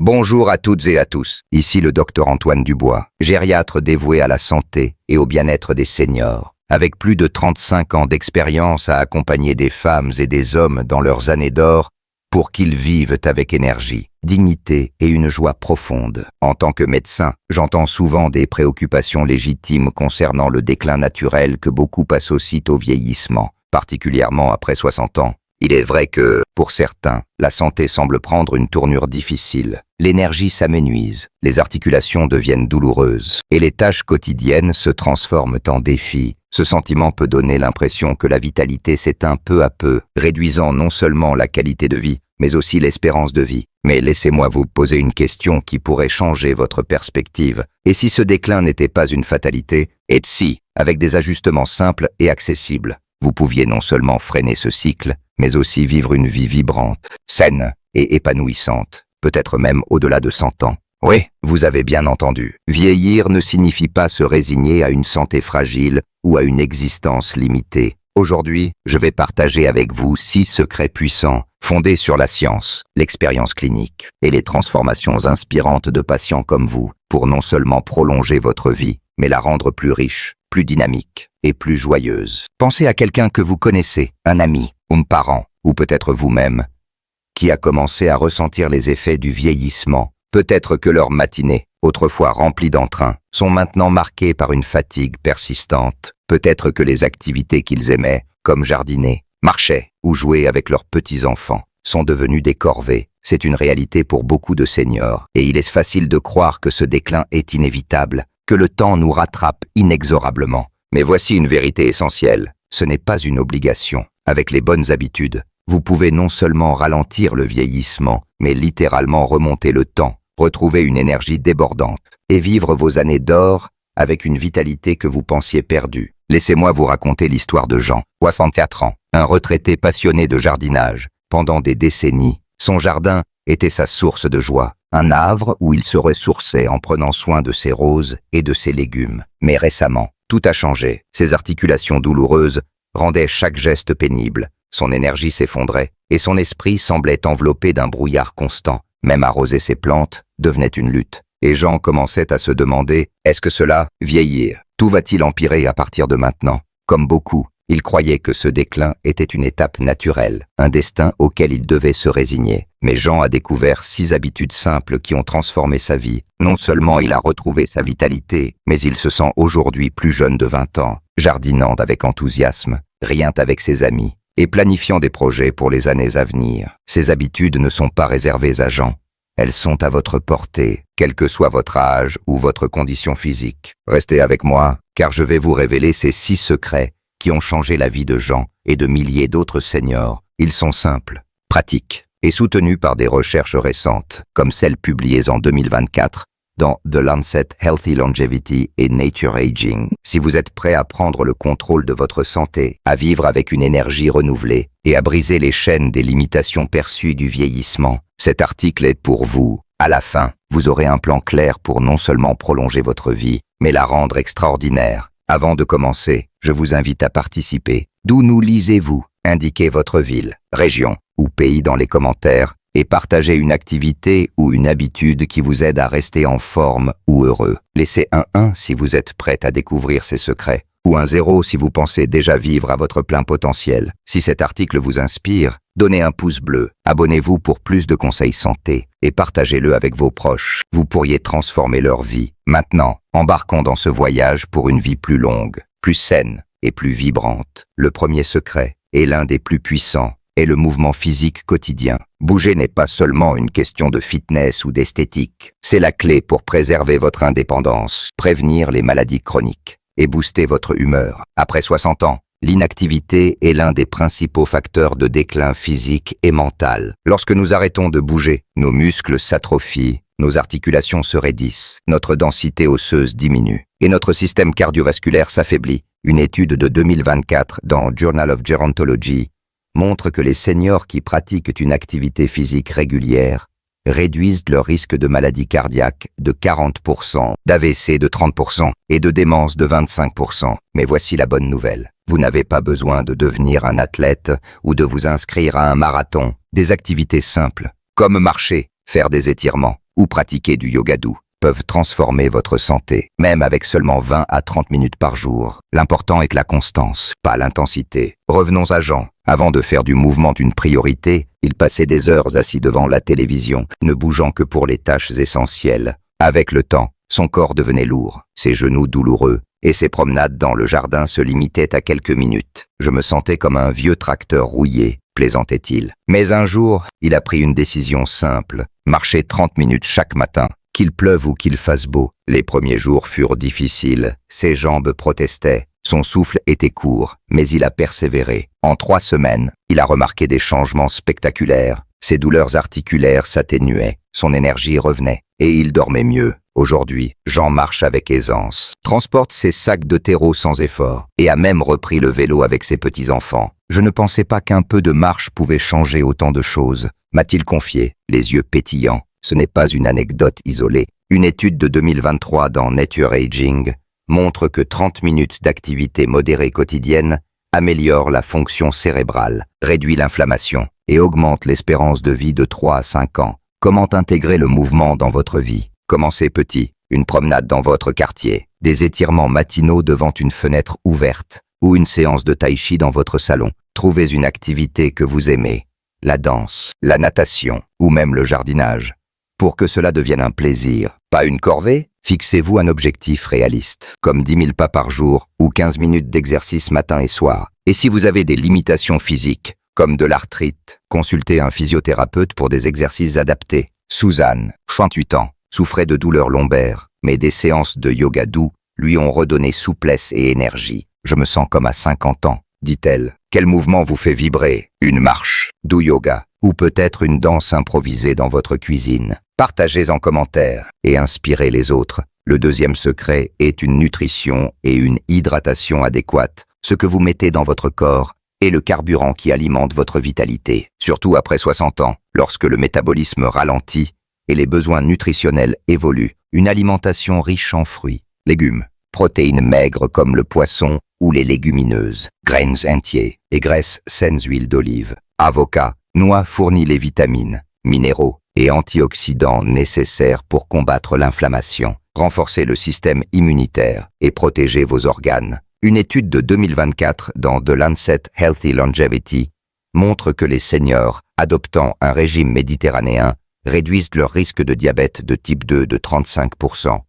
Bonjour à toutes et à tous, ici le docteur Antoine Dubois, gériatre dévoué à la santé et au bien-être des seniors. Avec plus de 35 ans d'expérience à accompagner des femmes et des hommes dans leurs années d'or pour qu'ils vivent avec énergie, dignité et une joie profonde. En tant que médecin, j'entends souvent des préoccupations légitimes concernant le déclin naturel que beaucoup associent au vieillissement, particulièrement après 60 ans. Il est vrai que, pour certains, la santé semble prendre une tournure difficile. L'énergie s'amenuise, les articulations deviennent douloureuses et les tâches quotidiennes se transforment en défis. Ce sentiment peut donner l'impression que la vitalité s'éteint peu à peu, réduisant non seulement la qualité de vie, mais aussi l'espérance de vie. Mais laissez-moi vous poser une question qui pourrait changer votre perspective. Et si ce déclin n'était pas une fatalité, et si, avec des ajustements simples et accessibles, vous pouviez non seulement freiner ce cycle, mais aussi vivre une vie vibrante, saine et épanouissante, peut-être même au-delà de 100 ans. Oui, vous avez bien entendu. Vieillir ne signifie pas se résigner à une santé fragile ou à une existence limitée. Aujourd'hui, je vais partager avec vous 6 secrets puissants, fondés sur la science, l'expérience clinique et les transformations inspirantes de patients comme vous, pour non seulement prolonger votre vie, mais la rendre plus riche, plus dynamique et plus joyeuse. Pensez à quelqu'un que vous connaissez, un ami, un parent, ou peut-être vous-même, qui a commencé à ressentir les effets du vieillissement. Peut-être que leurs matinées, autrefois remplies d'entrain, sont maintenant marquées par une fatigue persistante. Peut-être que les activités qu'ils aimaient, comme jardiner, marcher ou jouer avec leurs petits-enfants, sont devenues des corvées. C'est une réalité pour beaucoup de seniors, et il est facile de croire que ce déclin est inévitable, que le temps nous rattrape inexorablement. Mais voici une vérité essentielle, ce n'est pas une obligation. Avec les bonnes habitudes, vous pouvez non seulement ralentir le vieillissement, mais littéralement remonter le temps, retrouver une énergie débordante et vivre vos années d'or avec une vitalité que vous pensiez perdue. Laissez-moi vous raconter l'histoire de Jean, 64 ans, un retraité passionné de jardinage. Pendant des décennies, son jardin était sa source de joie, un havre où il se ressourçait en prenant soin de ses roses et de ses légumes. Mais récemment, tout a changé. Ses articulations douloureuses rendaient chaque geste pénible. Son énergie s'effondrait et son esprit semblait enveloppé d'un brouillard constant. Même arroser ses plantes devenait une lutte. Et Jean commençait à se demander, est-ce que cela, vieillir, tout va-t-il empirer à partir de maintenant? Comme beaucoup, il croyait que ce déclin était une étape naturelle, un destin auquel il devait se résigner. Mais Jean a découvert 6 habitudes simples qui ont transformé sa vie. Non seulement il a retrouvé sa vitalité, mais il se sent aujourd'hui plus jeune de 20 ans, jardinant avec enthousiasme, riant avec ses amis et planifiant des projets pour les années à venir. Ces habitudes ne sont pas réservées à Jean. Elles sont à votre portée, quel que soit votre âge ou votre condition physique. Restez avec moi, car je vais vous révéler ces 6 secrets qui ont changé la vie de Jean et de milliers d'autres seniors. Ils sont simples, pratiques et soutenus par des recherches récentes, comme celles publiées en 2024 dans The Lancet Healthy Longevity et Nature Aging. Si vous êtes prêt à prendre le contrôle de votre santé, à vivre avec une énergie renouvelée et à briser les chaînes des limitations perçues du vieillissement, cet article est pour vous. À la fin, vous aurez un plan clair pour non seulement prolonger votre vie, mais la rendre extraordinaire. Avant de commencer, je vous invite à participer. D'où nous lisez-vous? Indiquez votre ville, région ou pays dans les commentaires et partagez une activité ou une habitude qui vous aide à rester en forme ou heureux. Laissez un 1 si vous êtes prête à découvrir ces secrets, ou un 0 si vous pensez déjà vivre à votre plein potentiel. Si cet article vous inspire, donnez un pouce bleu, abonnez-vous pour plus de conseils santé et partagez-le avec vos proches. Vous pourriez transformer leur vie. Maintenant, embarquons dans ce voyage pour une vie plus longue, plus saine et plus vibrante. Le premier secret est l'un des plus puissants, est le mouvement physique quotidien. Bouger n'est pas seulement une question de fitness ou d'esthétique. C'est la clé pour préserver votre indépendance, prévenir les maladies chroniques et booster votre humeur. Après 60 ans, l'inactivité est l'un des principaux facteurs de déclin physique et mental. Lorsque nous arrêtons de bouger, nos muscles s'atrophient, nos articulations se raidissent, notre densité osseuse diminue et notre système cardiovasculaire s'affaiblit. Une étude de 2024 dans Journal of Gerontology montre que les seniors qui pratiquent une activité physique régulière réduisent leur risque de maladie cardiaque de 40%, d'AVC de 30% et de démence de 25%. Mais voici la bonne nouvelle. Vous n'avez pas besoin de devenir un athlète ou de vous inscrire à un marathon. Des activités simples, comme marcher, faire des étirements ou pratiquer du yoga doux peuvent transformer votre santé, même avec seulement 20 à 30 minutes par jour. L'important est que la constance, pas l'intensité. Revenons à Jean. Avant de faire du mouvement une priorité, il passait des heures assis devant la télévision, ne bougeant que pour les tâches essentielles. Avec le temps, son corps devenait lourd, ses genoux douloureux, et ses promenades dans le jardin se limitaient à quelques minutes. Je me sentais comme un vieux tracteur rouillé, plaisantait-il. Mais un jour, il a pris une décision simple, marcher 30 minutes chaque matin. Qu'il pleuve ou qu'il fasse beau, les premiers jours furent difficiles, ses jambes protestaient, son souffle était court, mais il a persévéré. En 3 semaines, il a remarqué des changements spectaculaires, ses douleurs articulaires s'atténuaient, son énergie revenait, et il dormait mieux. Aujourd'hui, Jean marche avec aisance, transporte ses sacs de terreau sans effort, et a même repris le vélo avec ses petits-enfants. Je ne pensais pas qu'un peu de marche pouvait changer autant de choses, m'a-t-il confié, les yeux pétillants. Ce n'est pas une anecdote isolée. Une étude de 2023 dans Nature Aging montre que 30 minutes d'activité modérée quotidienne améliore la fonction cérébrale, réduit l'inflammation et augmente l'espérance de vie de 3 à 5 ans. Comment intégrer le mouvement dans votre vie? Commencez petit, une promenade dans votre quartier, des étirements matinaux devant une fenêtre ouverte ou une séance de tai chi dans votre salon. Trouvez une activité que vous aimez, la danse, la natation ou même le jardinage. Pour que cela devienne un plaisir, pas une corvée, fixez-vous un objectif réaliste, comme 10 000 pas par jour ou 15 minutes d'exercice matin et soir. Et si vous avez des limitations physiques, comme de l'arthrite, consultez un physiothérapeute pour des exercices adaptés. Suzanne, 68 ans, souffrait de douleurs lombaires, mais des séances de yoga doux lui ont redonné souplesse et énergie. Je me sens comme à 50 ans, dit-elle. Quel mouvement vous fait vibrer? Une marche, du yoga, ou peut-être une danse improvisée dans votre cuisine. Partagez en commentaire et inspirez les autres. Le deuxième secret est une nutrition et une hydratation adéquate. Ce que vous mettez dans votre corps est le carburant qui alimente votre vitalité. Surtout après 60 ans, lorsque le métabolisme ralentit et les besoins nutritionnels évoluent. Une alimentation riche en fruits, légumes, protéines maigres comme le poisson ou les légumineuses, graines entiers et graisses saines huiles d'olive, avocat, noix fournit les vitamines, minéraux et antioxydants nécessaires pour combattre l'inflammation, renforcer le système immunitaire et protéger vos organes. Une étude de 2024 dans The Lancet Healthy Longevity montre que les seniors adoptant un régime méditerranéen réduisent leur risque de diabète de type 2 de 35%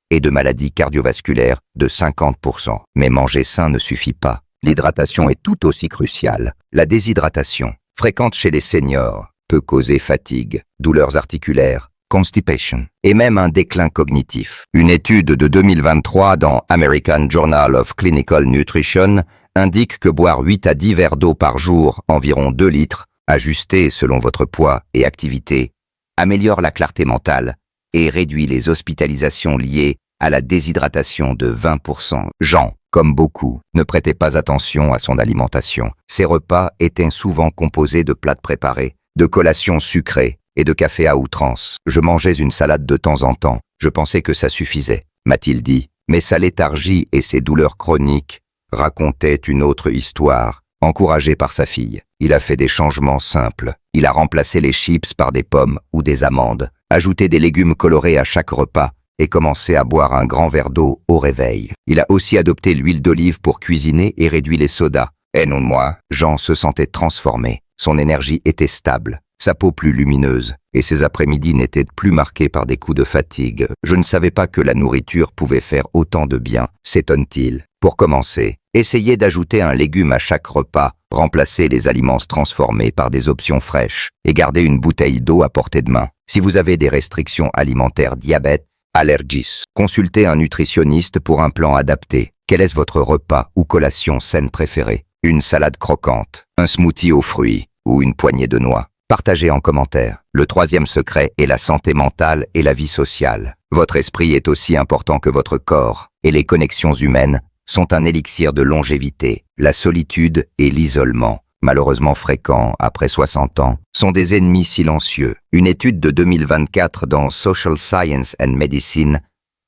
et de maladies cardiovasculaires de 50%. Mais manger sain ne suffit pas. L'hydratation est tout aussi cruciale. La déshydratation, fréquente chez les seniors, peut causer fatigue, douleurs articulaires, constipation et même un déclin cognitif. Une étude de 2023 dans American Journal of Clinical Nutrition indique que boire 8 à 10 verres d'eau par jour, environ 2 litres, ajustés selon votre poids et activité, améliore la clarté mentale et réduit les hospitalisations liées à la déshydratation de 20%. Jean, comme beaucoup, ne prêtait pas attention à son alimentation. Ses repas étaient souvent composés de plats préparés, de collations sucrées et de café à outrance. Je mangeais une salade de temps en temps. Je pensais que ça suffisait, m'a-t-il dit. Mais sa léthargie et ses douleurs chroniques racontaient une autre histoire. Encouragé par sa fille, il a fait des changements simples. Il a remplacé les chips par des pommes ou des amandes, ajouté des légumes colorés à chaque repas et commencé à boire un grand verre d'eau au réveil. Il a aussi adopté l'huile d'olive pour cuisiner et réduit les sodas. Et non moi, Jean se sentait transformé. Son énergie était stable, sa peau plus lumineuse, et ses après-midi n'étaient plus marqués par des coups de fatigue. Je ne savais pas que la nourriture pouvait faire autant de bien, s'étonne-t-il. Pour commencer, essayez d'ajouter un légume à chaque repas, remplacez les aliments transformés par des options fraîches, et gardez une bouteille d'eau à portée de main. Si vous avez des restrictions alimentaires, diabète, allergies, consultez un nutritionniste pour un plan adapté. Quel est votre repas ou collation saine préférée? Une salade croquante, un smoothie aux fruits ou une poignée de noix? Partagez en commentaire. Le troisième secret est la santé mentale et la vie sociale. Votre esprit est aussi important que votre corps, et les connexions humaines sont un élixir de longévité. La solitude et l'isolement, malheureusement fréquents après 60 ans, sont des ennemis silencieux. Une étude de 2024 dans Social Science and Medicine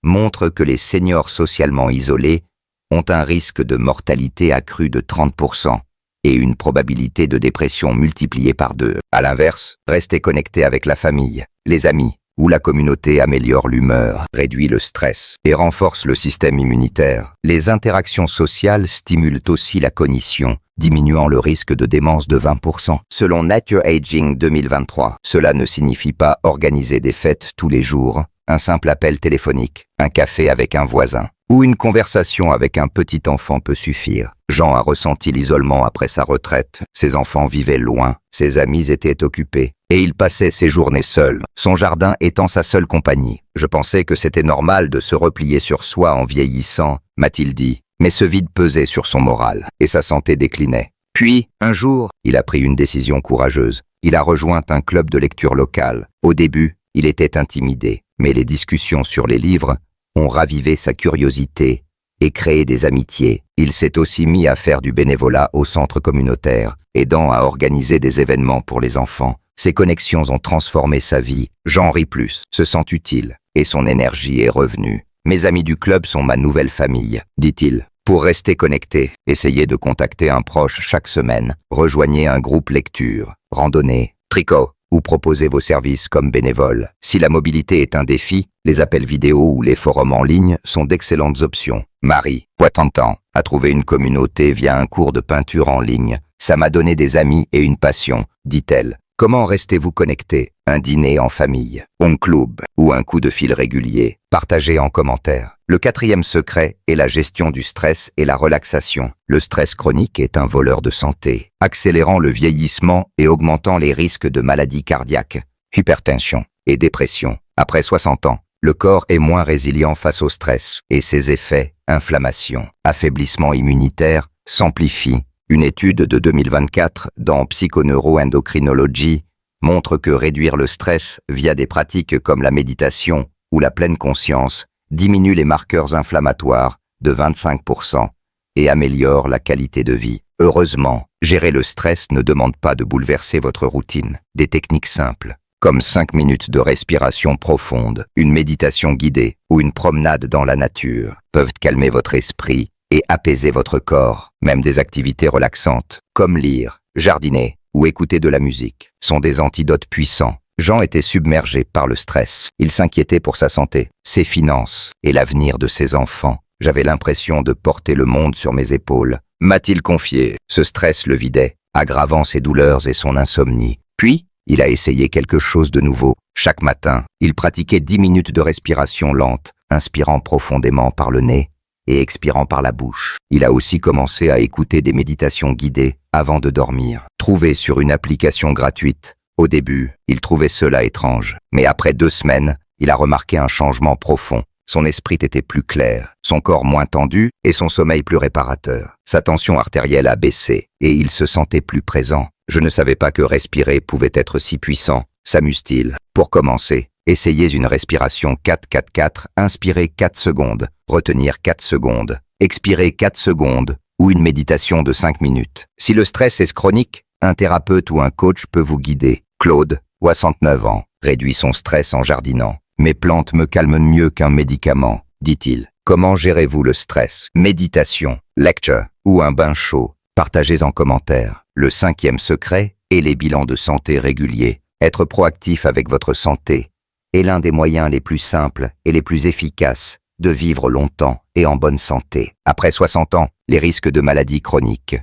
montre que les seniors socialement isolés ont un risque de mortalité accru de 30% et une probabilité de dépression multipliée par 2. À l'inverse, restez connectés avec la famille, les amis où la communauté améliore l'humeur, réduit le stress et renforce le système immunitaire. Les interactions sociales stimulent aussi la cognition, diminuant le risque de démence de 20%. Selon Nature Aging 2023, cela ne signifie pas organiser des fêtes tous les jours, un simple appel téléphonique, un café avec un voisin ou une conversation avec un petit enfant peut suffire. Jean a ressenti l'isolement après sa retraite. Ses enfants vivaient loin, ses amis étaient occupés, et il passait ses journées seul, son jardin étant sa seule compagnie. Je pensais que c'était normal de se replier sur soi en vieillissant, m'a-t-il dit, mais ce vide pesait sur son moral, et sa santé déclinait. Puis, un jour, il a pris une décision courageuse. Il a rejoint un club de lecture local. Au début, il était intimidé, mais les discussions sur les livres ont ravivé sa curiosité et créé des amitiés. Il s'est aussi mis à faire du bénévolat au centre communautaire, aidant à organiser des événements pour les enfants. Ces connexions ont transformé sa vie. Jean rit plus, se sent utile, et son énergie est revenue. Mes amis du club sont ma nouvelle famille, dit-il. Pour rester connecté, essayez de contacter un proche chaque semaine. Rejoignez un groupe lecture, randonnée, tricot, ou proposez vos services comme bénévole. Si la mobilité est un défi, les appels vidéo ou les forums en ligne sont d'excellentes options. Marie, 60 ans, a trouvé une communauté via un cours de peinture en ligne. Ça m'a donné des amis et une passion, dit-elle. Comment restez-vous connecté? Un dîner en famille, un club ou un coup de fil régulier? Partagez en commentaire. Le 4e secret est la gestion du stress et la relaxation. Le stress chronique est un voleur de santé, accélérant le vieillissement et augmentant les risques de maladies cardiaques, hypertension et dépression. Après 60 ans, le corps est moins résilient face au stress et ses effets, inflammation, affaiblissement immunitaire, s'amplifient. Une étude de 2024 dans Psychoneuroendocrinology montre que réduire le stress via des pratiques comme la méditation ou la pleine conscience diminue les marqueurs inflammatoires de 25% et améliore la qualité de vie. Heureusement, gérer le stress ne demande pas de bouleverser votre routine. Des techniques simples, comme 5 minutes de respiration profonde, une méditation guidée ou une promenade dans la nature, peuvent calmer votre esprit et apaiser votre corps. Même des activités relaxantes, comme lire, jardiner ou écouter de la musique, sont des antidotes puissants. Jean était submergé par le stress. Il s'inquiétait pour sa santé, ses finances et l'avenir de ses enfants. J'avais l'impression de porter le monde sur mes épaules, m'a-t-il confié. Ce stress le vidait, aggravant ses douleurs et son insomnie. Puis, il a essayé quelque chose de nouveau. Chaque matin, il pratiquait 10 minutes de respiration lente, inspirant profondément par le nez et expirant par la bouche. Il a aussi commencé à écouter des méditations guidées avant de dormir, trouvées sur une application gratuite. Au début, il trouvait cela étrange, mais après 2 semaines, il a remarqué un changement profond. Son esprit était plus clair, son corps moins tendu et son sommeil plus réparateur. Sa tension artérielle a baissé et il se sentait plus présent. Je ne savais pas que respirer pouvait être si puissant, s'amuse-t-il. Pour commencer, essayez une respiration 4-4-4, inspirez 4 secondes, retenir 4 secondes, expirer 4 secondes, ou une méditation de 5 minutes. Si le stress est chronique, un thérapeute ou un coach peut vous guider. Claude, 69 ans, réduit son stress en jardinant. Mes plantes me calment mieux qu'un médicament, dit-il. Comment gérez-vous le stress? Méditation, lecture ou un bain chaud? Partagez en commentaire. Le 5e secret est les bilans de santé réguliers. Être proactif avec votre santé est l'un des moyens les plus simples et les plus efficaces de vivre longtemps et en bonne santé. Après 60 ans, les risques de maladies chroniques,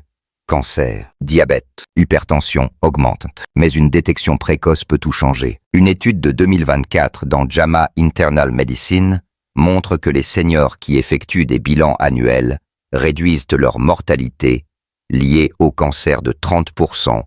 cancer, diabète, hypertension augmentent. Mais une détection précoce peut tout changer. Une étude de 2024 dans JAMA Internal Medicine montre que les seniors qui effectuent des bilans annuels réduisent leur mortalité liée au cancer de 30%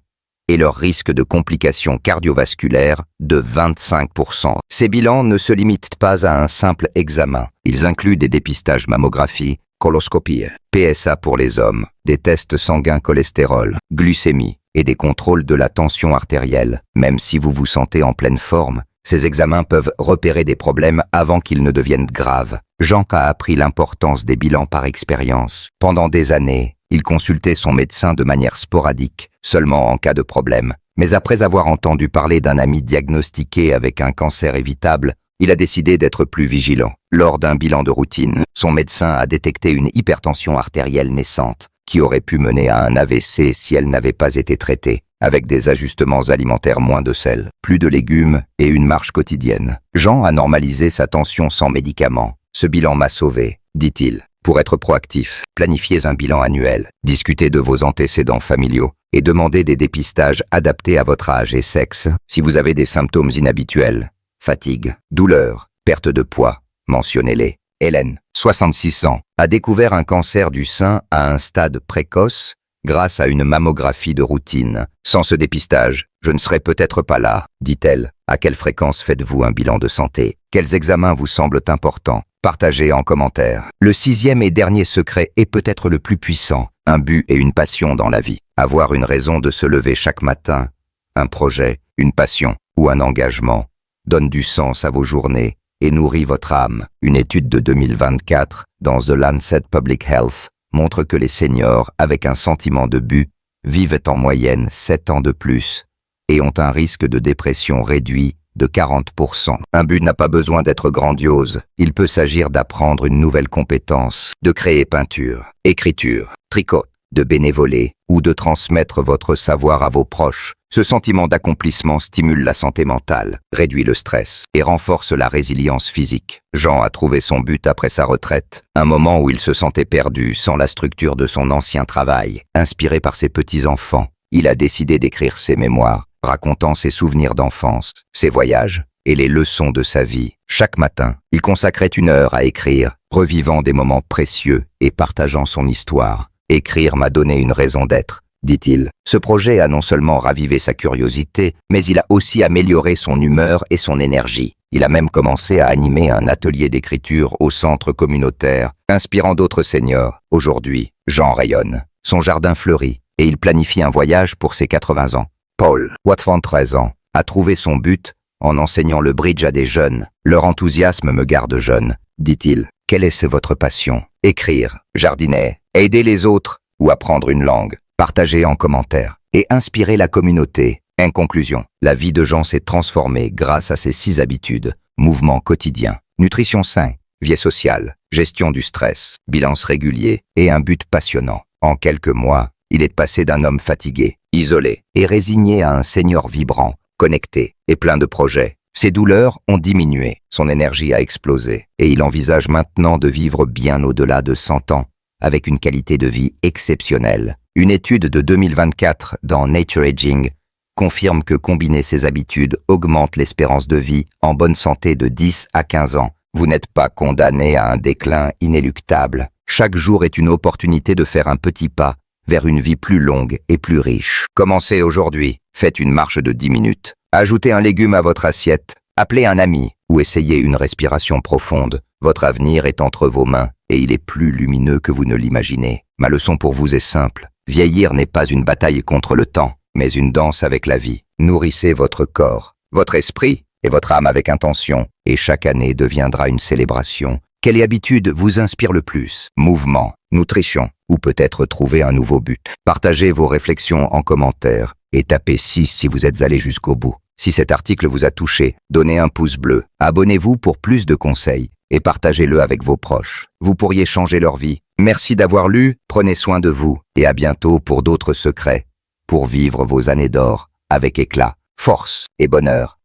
et leur risque de complications cardiovasculaires de 25%. Ces bilans ne se limitent pas à un simple examen. Ils incluent des dépistages mammographie, coloscopie, PSA pour les hommes, des tests sanguins cholestérol, glycémie et des contrôles de la tension artérielle. Même si vous vous sentez en pleine forme, ces examens peuvent repérer des problèmes avant qu'ils ne deviennent graves. Jean a appris l'importance des bilans par expérience. Pendant des années, il consultait son médecin de manière sporadique, seulement en cas de problème. Mais après avoir entendu parler d'un ami diagnostiqué avec un cancer évitable, il a décidé d'être plus vigilant. Lors d'un bilan de routine, son médecin a détecté une hypertension artérielle naissante, qui aurait pu mener à un AVC si elle n'avait pas été traitée. avec des ajustements alimentaires, moins de sel, plus de légumes et une marche quotidienne. Jean a normalisé sa tension sans médicaments. Ce bilan m'a sauvé, dit-il. Pour être proactif, planifiez un bilan annuel, discutez de vos antécédents familiaux et demandez des dépistages adaptés à votre âge et sexe. Si vous avez des symptômes inhabituels, fatigue, douleur, perte de poids, mentionnez-les. Hélène, 66 ans, a découvert un cancer du sein à un stade précoce grâce à une mammographie de routine. Sans ce dépistage, je ne serais peut-être pas là, dit-elle. À quelle fréquence faites-vous un bilan de santé? Quels examens vous semblent importants? Partagez en commentaire. Le 6e et dernier secret est peut-être le plus puissant. Un but et une passion dans la vie. Avoir une raison de se lever chaque matin, un projet, une passion ou un engagement donne du sens à vos journées et nourrit votre âme. Une étude de 2024 dans The Lancet Public Health montre que les seniors avec un sentiment de but vivent en moyenne 7 ans de plus et ont un risque de dépression réduit de 40%. Un but n'a pas besoin d'être grandiose. Il peut s'agir d'apprendre une nouvelle compétence, de créer peinture, écriture, tricot, de bénévoler ou de transmettre votre savoir à vos proches. Ce sentiment d'accomplissement stimule la santé mentale, réduit le stress et renforce la résilience physique. Jean a trouvé son but après sa retraite, un moment où il se sentait perdu sans la structure de son ancien travail. Inspiré par ses petits-enfants, il a décidé d'écrire ses mémoires, racontant ses souvenirs d'enfance, ses voyages et les leçons de sa vie. Chaque matin, il consacrait 1 heure à écrire, revivant des moments précieux et partageant son histoire. Écrire m'a donné une raison d'être, dit-il. Ce projet a non seulement ravivé sa curiosité, mais il a aussi amélioré son humeur et son énergie. Il a même commencé à animer un atelier d'écriture au centre communautaire, inspirant d'autres seniors. Aujourd'hui, Jean rayonne. Son jardin fleurit et il planifie un voyage pour ses 80 ans. Paul Watford, 13 ans, a trouvé son but en enseignant le bridge à des jeunes. Leur enthousiasme me garde jeune, dit-il. Quelle est votre passion? Écrire, jardiner, aider les autres ou apprendre une langue. Partagez en commentaire et inspirez la communauté. En conclusion, la vie de Jean s'est transformée grâce à ses 6 habitudes. Mouvement quotidien, nutrition sain, vie sociale, gestion du stress, bilance régulier et un but passionnant. En quelques mois, il est passé d'un homme fatigué, isolé et résigné à un senior vibrant, connecté et plein de projets. Ses douleurs ont diminué, son énergie a explosé et il envisage maintenant de vivre bien au-delà de 100 ans avec une qualité de vie exceptionnelle. Une étude de 2024 dans Nature Aging confirme que combiner ces habitudes augmente l'espérance de vie en bonne santé de 10 à 15 ans. Vous n'êtes pas condamné à un déclin inéluctable. Chaque jour est une opportunité de faire un petit pas vers une vie plus longue et plus riche. Commencez aujourd'hui. Faites une marche de 10 minutes. Ajoutez un légume à votre assiette. Appelez un ami ou essayez une respiration profonde. Votre avenir est entre vos mains et il est plus lumineux que vous ne l'imaginez. Ma leçon pour vous est simple. Vieillir n'est pas une bataille contre le temps, mais une danse avec la vie. Nourrissez votre corps, votre esprit et votre âme avec intention, et chaque année deviendra une célébration. Quelle habitude vous inspire le plus? Mouvement, nutrition, ou peut-être trouver un nouveau but. Partagez vos réflexions en commentaire et tapez 6 si vous êtes allé jusqu'au bout. Si cet article vous a touché, donnez un pouce bleu, abonnez-vous pour plus de conseils et partagez-le avec vos proches. Vous pourriez changer leur vie. Merci d'avoir lu, prenez soin de vous et à bientôt pour d'autres secrets, pour vivre vos années d'or avec éclat, force et bonheur.